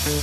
Hi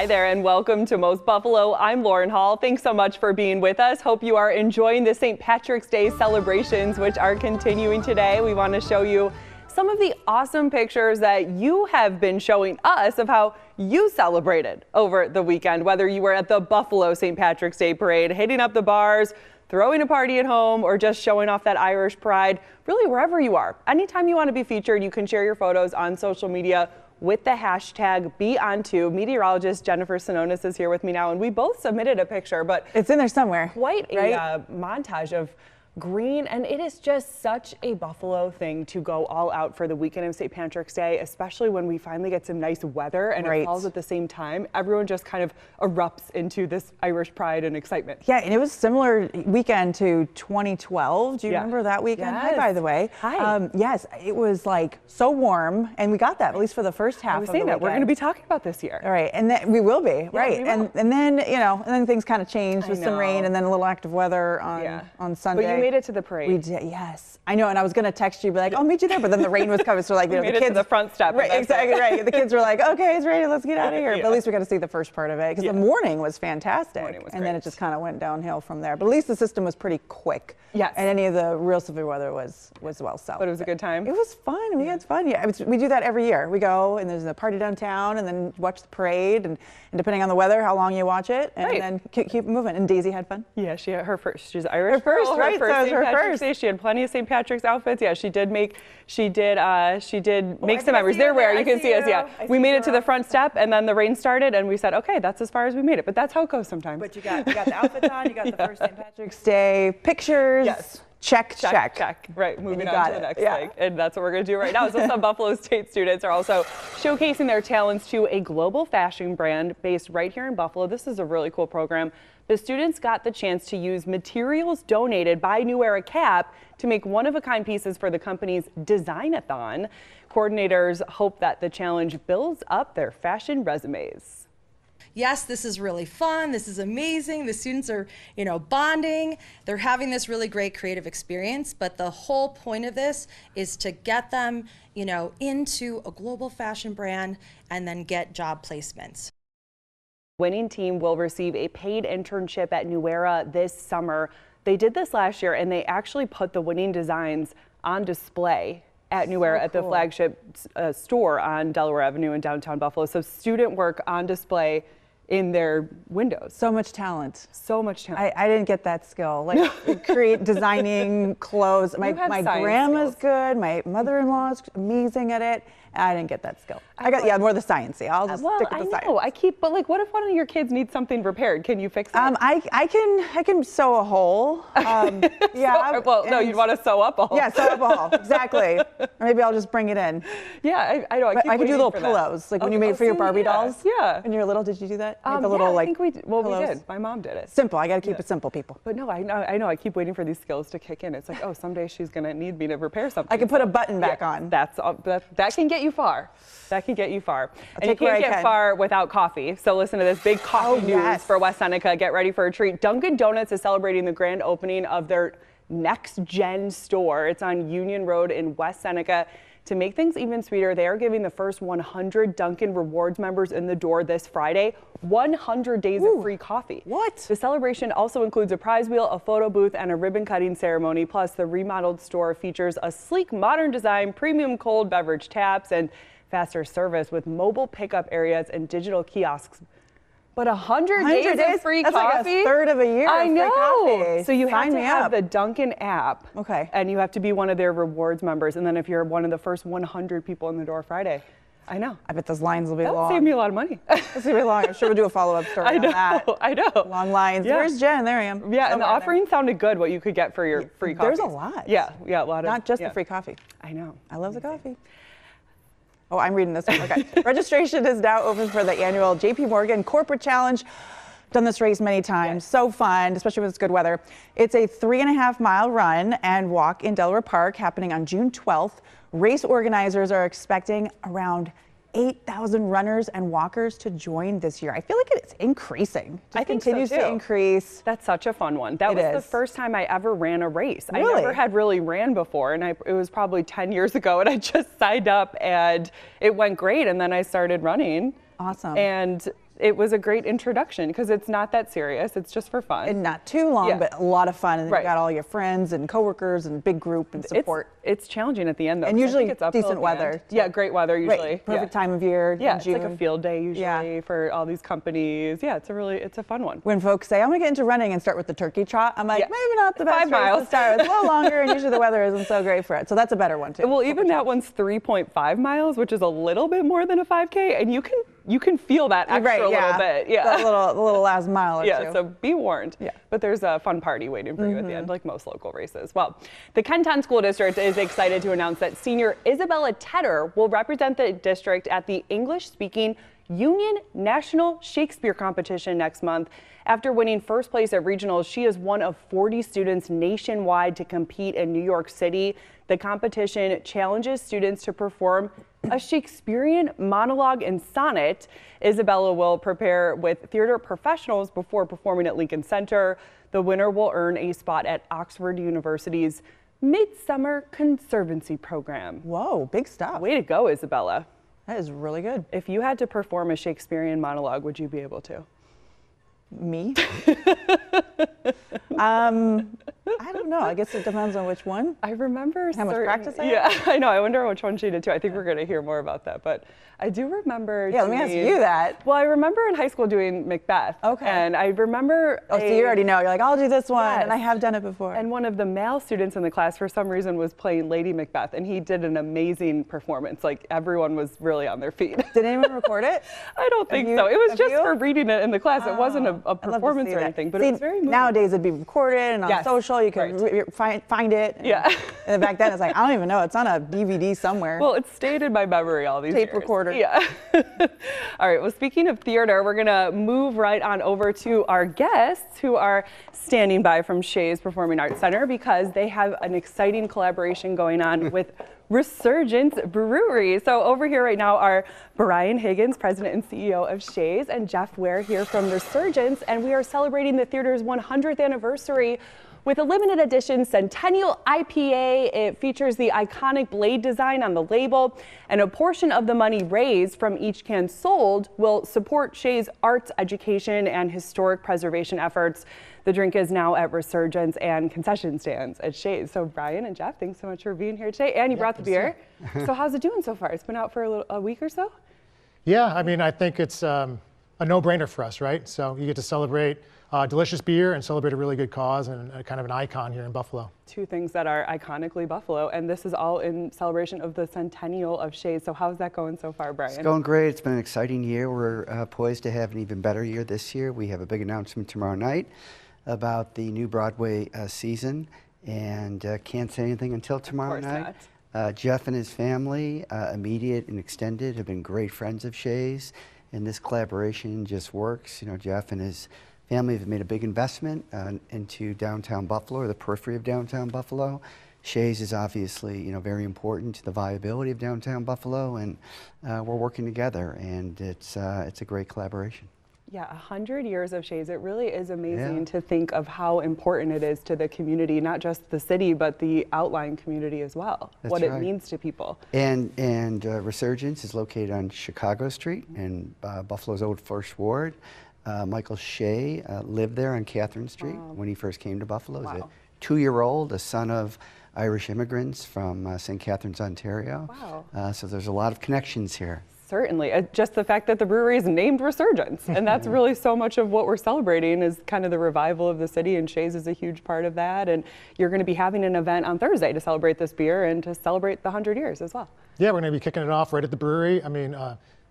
there and welcome to Most Buffalo. I'm Lauren Hall. Thanks so much for being with us. Hope you are enjoying the St. Patrick's Day celebrations, which are continuing today. We want to show you some of the awesome pictures that you have been showing us of how you celebrated over the weekend, whether you were at the Buffalo St. Patrick's Day parade, hitting up the bars, throwing a party at home, or just showing off that Irish pride. Really, wherever you are. Anytime you want to be featured, you can share your photos on social media with the hashtag #BeOnTo. Meteorologist Jennifer Stanonis is here with me now, and we both submitted a picture, but it's in there somewhere. Quite right? a montage of green, and it is just such a Buffalo thing to go all out for the weekend of St. Patrick's Day, especially when we finally get some nice weather and right. It falls at the same time. Everyone just kind of erupts into this Irish pride and excitement. Yeah, and it was a similar weekend to 2012. Do you remember that weekend? Yes. Hi, by the way. Hi. Yes, it was like so warm, and we got that at least for the first half of the weekend. We're going to be talking about this year. All right, and then we will be, yeah, right? We will. And then and then things kind of changed with some rain and then a little active weather on Sunday. But you made it to the parade. We did, yes. I know, and I was going to text you, be like, I'll meet you there, but then the rain was coming, so like, we made the it kids to the front step. Right, exactly right. The kids were like, okay, it's ready, let's get out of here. Yeah. But at least we got to see the first part of it, because the morning was fantastic. And then it just kind of went downhill from there. But at least the system was pretty quick. Yes. And any of the real severe weather was well south. But it was a good time. It was fun. We had fun. Yeah, we do that every year. We go and there's a party downtown, and then watch the parade, and depending on the weather, how long you watch it, and then keep moving. And Daisy had fun. Yeah, she had her first. She's Irish. Her first, girl, right? Her first so St. Patrick's Day. She had plenty of St. Patrick's outfits. Yeah, she did make some memories. They're rare. You can see us. Yeah, we made it to the front step, and then the rain started, and we said, okay, that's as far as we made it. But that's how it goes sometimes. But you got the outfits on. You got the first St. Patrick's Day pictures. Yes. Check. Right, moving on to the next thing. And that's what we're going to do right now. So some Buffalo State students are also showcasing their talents to a global fashion brand based right here in Buffalo. This is a really cool program. The students got the chance to use materials donated by New Era Cap to make one-of-a-kind pieces for the company's Design-a-thon. Coordinators hope that the challenge builds up their fashion resumes. Yes, this is really fun. This is amazing. The students are, bonding. They're having this really great creative experience, but the whole point of this is to get them, into a global fashion brand and then get job placements. Winning team will receive a paid internship at New Era this summer. They did this last year, and they actually put the winning designs on display at New Era at the flagship store on Delaware Avenue in downtown Buffalo. So student work on display in their windows. So much talent. So much talent. I didn't get that skill. Like designing clothes. My grandma's good. My mother-in-law's amazing at it. I didn't get that skill. I got more the sciencey. I'll just stick with the science. But like, what if one of your kids needs something repaired? Can you fix it? I can sew a hole. Yeah. No, you'd want to sew up a hole. Yeah, sew up a hole. Exactly. Or maybe I'll just bring it in. Yeah, I know. I could do little pillows, like when you made for your Barbie dolls. Yeah. When you were little, did you do that? I think we did. We did. My mom did it. Simple. I got to keep it simple, people. But no, I know. I keep waiting for these skills to kick in. It's like, oh, someday she's gonna need me to repair something. I can put a button back on. That can get you far. That can get you far. And you take where can't I get can. far without coffee. So listen to this big coffee news for West Seneca. Get ready for a treat. Dunkin' Donuts is celebrating the grand opening of their next gen store. It's on Union Road in West Seneca. To make things even sweeter, they are giving the first 100 Dunkin' Rewards members in the door this Friday 100 days of free coffee. What? The celebration also includes a prize wheel, a photo booth, and a ribbon cutting ceremony. Plus, the remodeled store features a sleek, modern design, premium cold beverage taps, and faster service with mobile pickup areas and digital kiosks. But 100 days of free coffee? That's like a third of a year of free coffee. So you have to have the Dunkin' app. Okay. And you have to be one of their rewards members. And then if you're one of the first 100 people in the door Friday, I know. I bet those lines will be long. That'll save me a lot of money. It'll save me long. I'm sure we'll do a follow-up story on that. I know. Long lines. Yeah. Where's Jen? There I am. Yeah, and the offering sounded good, what you could get for your free coffee. There's a lot. Yeah, a lot of. Not just the free coffee. I know. I love the coffee. Oh, I'm reading this one. Okay. Registration is now open for the annual JP Morgan Corporate Challenge. Done this race many times. Yes. So fun, especially when it's good weather. It's a 3.5-mile run and walk in Delaware Park happening on June 12th. Race organizers are expecting around 8,000 runners and walkers to join this year. I feel like it's increasing. I think so, continues too. to increase. That's such a fun one. That was the first time I ever ran a race. Really? I never had really ran before, and it was probably 10 years ago, and I just signed up, and it went great, and then I started running. Awesome. And it was a great introduction because it's not that serious. It's just for fun. And not too long, but a lot of fun. And Right. you got all your friends and coworkers and big group and support. It's challenging at the end, though. And 'cause I usually think it's uphill decent at the end. weather. Yeah, great weather usually. Right. Perfect time of year. Yeah, in it's June. like a field day usually for all these companies. Yeah, it's a fun one. When folks say, I'm going to get into running and start with the turkey trot, I'm like, maybe not the best 5 race miles. to start. It's a little longer, and usually the weather isn't so great for it. So that's a better one, too. Well, even that one's 3.5 miles, which is a little bit more than a 5K, and you can feel that extra little bit. Yeah. The little last mile or two. Yeah, so be warned. Yeah. But there's a fun party waiting for you at the end, like most local races. Well, the Kenton School District is excited to announce that senior Isabella Tedder will represent the district at the English-speaking Union National Shakespeare Competition next month. After winning first place at regionals, she is one of 40 students nationwide to compete in New York City. The competition challenges students to perform a Shakespearean monologue and sonnet. Isabella will prepare with theater professionals before performing at Lincoln Center. The winner will earn a spot at Oxford University's Midsummer Conservancy program. Whoa, big stuff. Way to go, Isabella. That is really good. If you had to perform a Shakespearean monologue, would you be able to? Me? I don't know. I guess it depends on which one. I remember How much practice I Yeah, I know. I wonder which one she did too. I think we're going to hear more about that. But I do remember. Yeah, let me ask you that. Well, I remember in high school doing Macbeth. Okay. And I remember. Oh, so you already know. You're like, I'll do this one. Yes. And I have done it before. And one of the male students in the class, for some reason, was playing Lady Macbeth. And he did an amazing performance. Like, everyone was really on their feet. Did anyone record it? I don't think so. It was just for reading it in the class. It wasn't a performance or anything. But it was very moving. Nowadays, it'd be recorded and on social. You can find it. Yeah. And back then, it's like, I don't even know. It's on a DVD somewhere. Well, it's stayed in my memory all these years. Tape recorder. Yeah. All right. Well, speaking of theater, we're going to move right on over to our guests who are standing by from Shays Performing Arts Center because they have an exciting collaboration going on with Resurgence Brewery. So over here right now are Brian Higgins, President and CEO of Shays, and Jeff Ware here from Resurgence. And we are celebrating the theater's 100th anniversary with a limited edition Centennial IPA. It features the iconic blade design on the label, and a portion of the money raised from each can sold will support Shays' arts education and historic preservation efforts. The drink is now at Resurgence and concession stands at Shays. So Brian and Jeff, thanks so much for being here today. And you brought the beer. So how's it doing so far? It's been out for a week or so? Yeah, I mean, I think it's a no-brainer for us, right? So you get to celebrate delicious beer and celebrate a really good cause and kind of an icon here in Buffalo. Two things that are iconically Buffalo, and this is all in celebration of the centennial of Shays. So how's that going so far, Brian? It's going great. It's been an exciting year. We're poised to have an even better year this year. We have a big announcement tomorrow night about the new Broadway season, and can't say anything until tomorrow night. Jeff and his family, immediate and extended, have been great friends of Shays, and this collaboration just works. You know, Jeff and his family have made a big investment into downtown Buffalo, or the periphery of downtown Buffalo. Shays is obviously, you know, very important to the viability of downtown Buffalo, and we're working together, and it's a great collaboration. Yeah, 100 years of Shays. It really is amazing to think of how important it is to the community, not just the city, but the outlying community as well. That's what right. it means to people. And Resurgence is located on Chicago Street in Buffalo's Old First Ward. Michael Shea lived there on Catherine Street when he first came to Buffalo. He was a 2-year-old, a son of Irish immigrants from St. Catharines, Ontario. Wow. So there's a lot of connections here. Certainly. Just the fact that the brewery is named Resurgence. And that's really so much of what we're celebrating is kind of the revival of the city, and Shays is a huge part of that. And you're going to be having an event on Thursday to celebrate this beer and to celebrate the 100 years as well. Yeah, we're going to be kicking it off right at the brewery. I mean,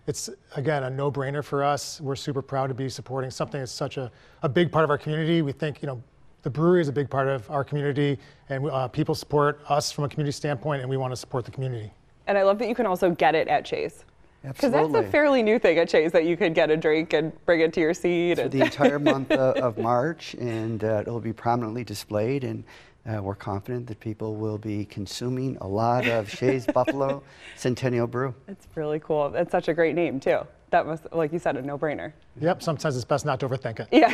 it's, again, a no-brainer for us. We're super proud to be supporting something that's such a big part of our community. We think, you know, the brewery is a big part of our community, and people support us from a community standpoint, and we want to support the community. And I love that you can also get it at Shays. Because Absolutely. that's a fairly new thing at Shays, that you could get a drink and bring it to your seat. For the entire month of March, and it'll be prominently displayed. And we're confident that people will be consuming a lot of Shays Buffalo Centennial Brew. It's really cool. It's such a great name too. That was, like you said, a no-brainer. Yep, sometimes it's best not to overthink it. Yeah,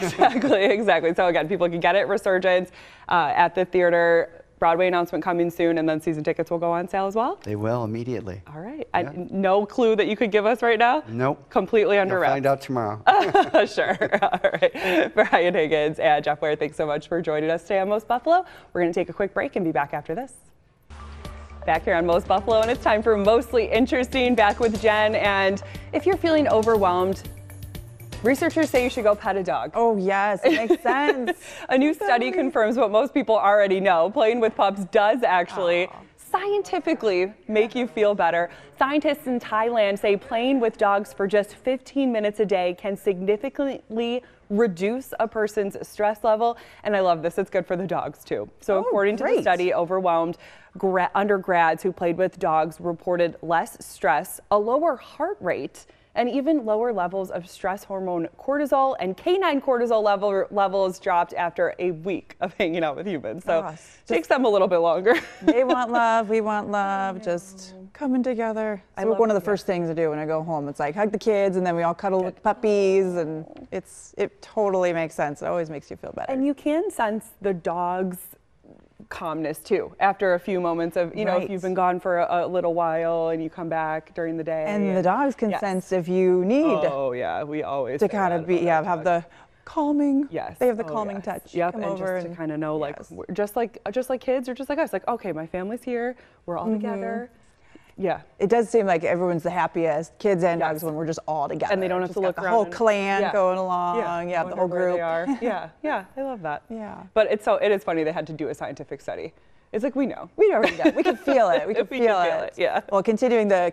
exactly. So again, people can get it, Resurgence, at the theater. Broadway announcement coming soon, and then season tickets will go on sale as well? They will immediately. All right. Yeah. No clue that you could give us right now? Nope. Completely under You'll wraps. find out tomorrow. Sure. All right. Brian Higgins and Jeff Ware, thanks so much for joining us today on Most Buffalo. We're going to take a quick break and be back after this. Back here on Most Buffalo, and it's time for Mostly Interesting, back with Jen. And if you're feeling overwhelmed, researchers say you should go pet a dog. Oh, yes, it makes sense. A new study confirms what most people already know. Playing with pups does actually scientifically make you feel better. Scientists in Thailand say playing with dogs for just 15 minutes a day can significantly reduce a person's stress level. And I love this, it's good for the dogs too. So according to the study, overwhelmed undergrads who played with dogs reported less stress, a lower heart rate, and even lower levels of stress hormone cortisol, and canine cortisol levels dropped after a week of hanging out with humans. So it takes them a little bit longer. They want love, we want love, just coming together. It's one of the first things to do when I go home. It's like hug the kids, and then we all cuddle with puppies, and it totally makes sense. It always makes you feel better. And you can sense the dog's calmness too after a few moments of, you know, if you've been gone for a little while and you come back during the day. And the dogs can sense if you need we always to kind of be have the calming. They have the calming touch. Yep, Come and over just to kind of know, like, just like kids or just like us, like, okay, my family's here, we're all together. Yeah. It does seem like everyone's the happiest, kids and dogs, when we're just all together. And they don't have to look the around. whole clan going along. Yeah, the whole group. Yeah, I love that. Yeah. But it is funny they had to do a scientific study. It's like, we know. We already know. We can feel it. We can feel it. Yeah. Well, continuing the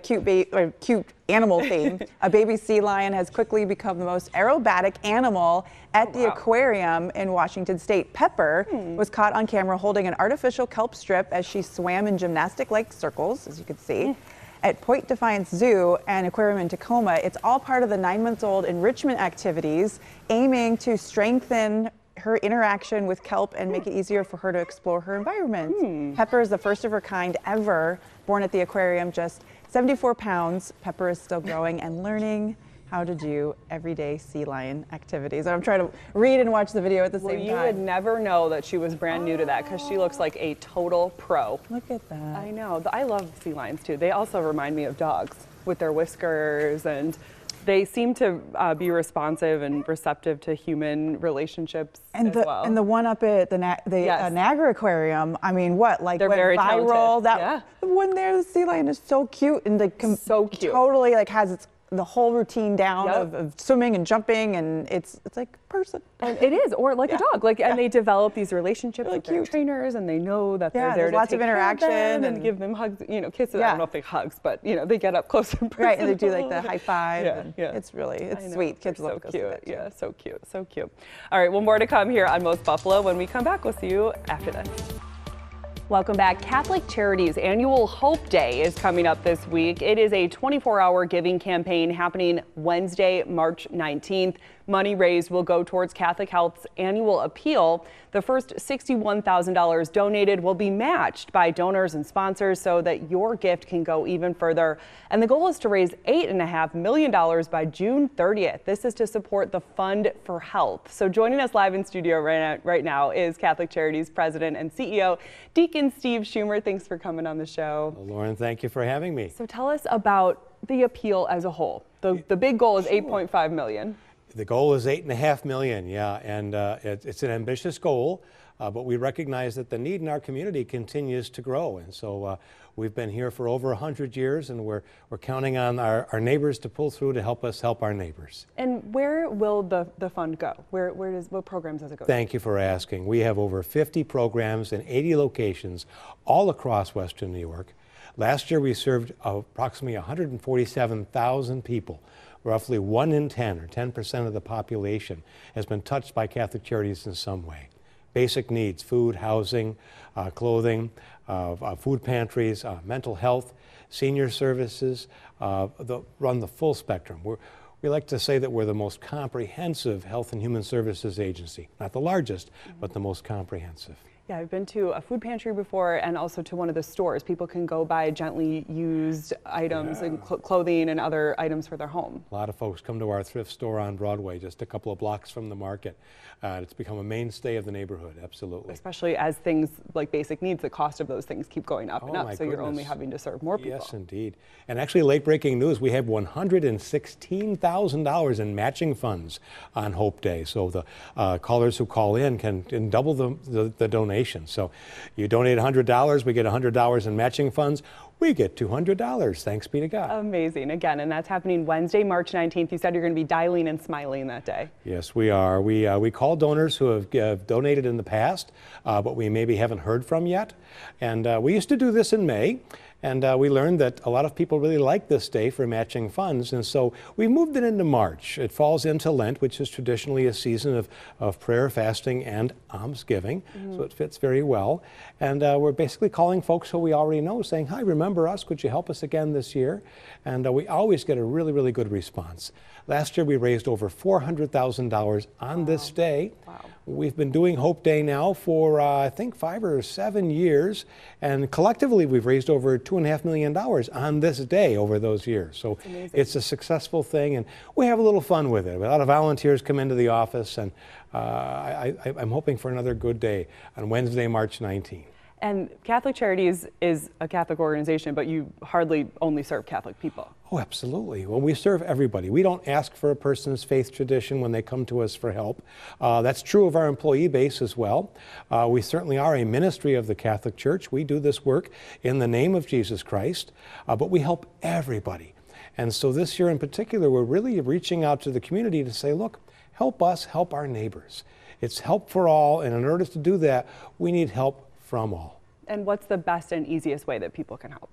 cute animal theme, a baby sea lion has quickly become the most aerobatic animal at the aquarium in Washington State. Pepper was caught on camera holding an artificial kelp strip as she swam in gymnastic-like circles, as you can see, at Point Defiance Zoo and Aquarium in Tacoma. It's all part of the 9-month-old enrichment activities, aiming to strengthen her interaction with kelp and make it easier for her to explore her environment. Pepper is the first of her kind ever, born at the aquarium, just 74 pounds. Pepper is still growing and learning how to do everyday sea lion activities. I'm trying to read and watch the video at the same time. You would never know that she was brand new to that, because she looks like a total pro. Look at that. I know. I love sea lions too. They also remind me of dogs with their whiskers, and they seem to be responsive and receptive to human relationships as well. And the one up at the Niagara Aquarium, I mean, they're went very viral. Talented. The one there, the sea lion is so cute, and so cute. Totally has the whole routine down of swimming and jumping, and it's like a person. And it is, or like a dog. And they develop these relationships with their trainers, and they know that they're there to lots take of interaction care of them and give them hugs, kisses. I don't know if they hugs, but they get up close and personal. Right, and they do like the high five. It's sweet. Kids love so cute. Yeah, so cute. All right, well, more to come here on Most Buffalo. When we come back, we'll see you after this. Welcome back. Catholic Charities Annual Hope Day is coming up this week. It is a 24-hour giving campaign happening Wednesday, March 19th. Money raised will go towards Catholic Health's annual appeal. The first $61,000 donated will be matched by donors and sponsors so that your gift can go even further. And the goal is to raise $8.5 million by June 30th. This is to support the Fund for Health. So joining us live in studio right now is Catholic Charities President and CEO, Deacon Steve Schumer. Thanks for coming on the show. Well, Lauren, thank you for having me. So tell us about the appeal as a whole. The big goal is $8.5 million. The goal is $8.5 million, and it's an ambitious goal, but we recognize that the need in our community continues to grow, and so we've been here for over 100 years, and we're counting on our neighbors to pull through to help us help our neighbors. And where will the fund go? What programs does it go to? Thank you for asking. We have over 50 programs in 80 locations all across Western New York. Last year we served approximately 147,000 people. Roughly 1 in 10, or 10% of the population, has been touched by Catholic Charities in some way. Basic needs: food, housing, clothing, food pantries, mental health, senior services, run the full spectrum. We like to say that we're the most comprehensive health and human services agency. Not the largest, but the most comprehensive. Yeah, I've been to a food pantry before and also to one of the stores. People can go buy gently used items and clothing and other items for their home. A lot of folks come to our thrift store on Broadway, just a couple of blocks from the market. It's become a mainstay of the neighborhood, absolutely. Especially as things like basic needs, the cost of those things keep going up and up, so you're only goodness. having to serve more people. Yes, indeed. And actually, late breaking news, we have $116,000 in matching funds on Hope Day. So the callers who call in can double the donation. So you donate $100, we get $100 in matching funds. We get $200, thanks be to God. Amazing. Again, and that's happening Wednesday, March 19th. You said you're going to be dialing and smiling that day. Yes, we are. We call donors who have donated in the past, but we maybe haven't heard from yet. And we used to do this in May. And we learned that a lot of people really like this day for matching funds, and so we moved it into March. It falls into Lent, which is traditionally a season of prayer, fasting, and almsgiving, so it fits very well. And we're basically calling folks who we already know, saying, hi, remember us, could you help us again this year? And we always get a really, really good response. Last year we raised over $400,000 on this day. Wow. We've been doing Hope Day now for, I think, 5 or 7 years, and collectively we've raised over $2.5 million on this day over those years. So it's a successful thing, and we have a little fun with it. A lot of volunteers come into the office, and I'm hoping for another good day on Wednesday, March 19th. And Catholic Charities is a Catholic organization, but you hardly only serve Catholic people. Oh, absolutely. Well, we serve everybody. We don't ask for a person's faith tradition when they come to us for help. That's true of our employee base as well. We certainly are a ministry of the Catholic Church. We do this work in the name of Jesus Christ, but we help everybody. And so this year in particular, we're really reaching out to the community to say, look, help us help our neighbors. It's help for all, and in order to do that, we need help from all. And what's the best and easiest way that people can help?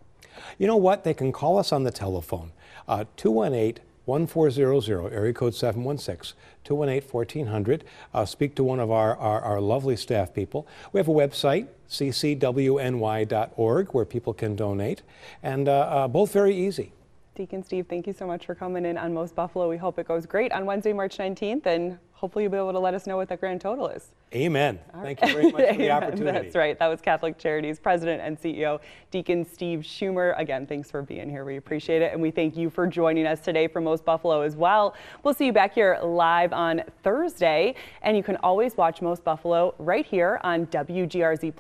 You know what? They can call us on the telephone, 218-1400, area code 716-218-1400. Speak to one of our lovely staff people. We have a website, ccwny.org, where people can donate, and both very easy. Deacon Steve, thank you so much for coming in on Most Buffalo. We hope it goes great on Wednesday, March 19th, and hopefully you'll be able to let us know what the grand total is. Amen. Thank you very much for the opportunity. That's right. That was Catholic Charities President and CEO Deacon Steve Schumer. Again, thanks for being here. We appreciate it. And we thank you for joining us today for Most Buffalo as well. We'll see you back here live on Thursday. And you can always watch Most Buffalo right here on WGRZ+.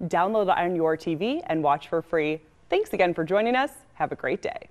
Download it on your TV and watch for free. Thanks again for joining us. Have a great day.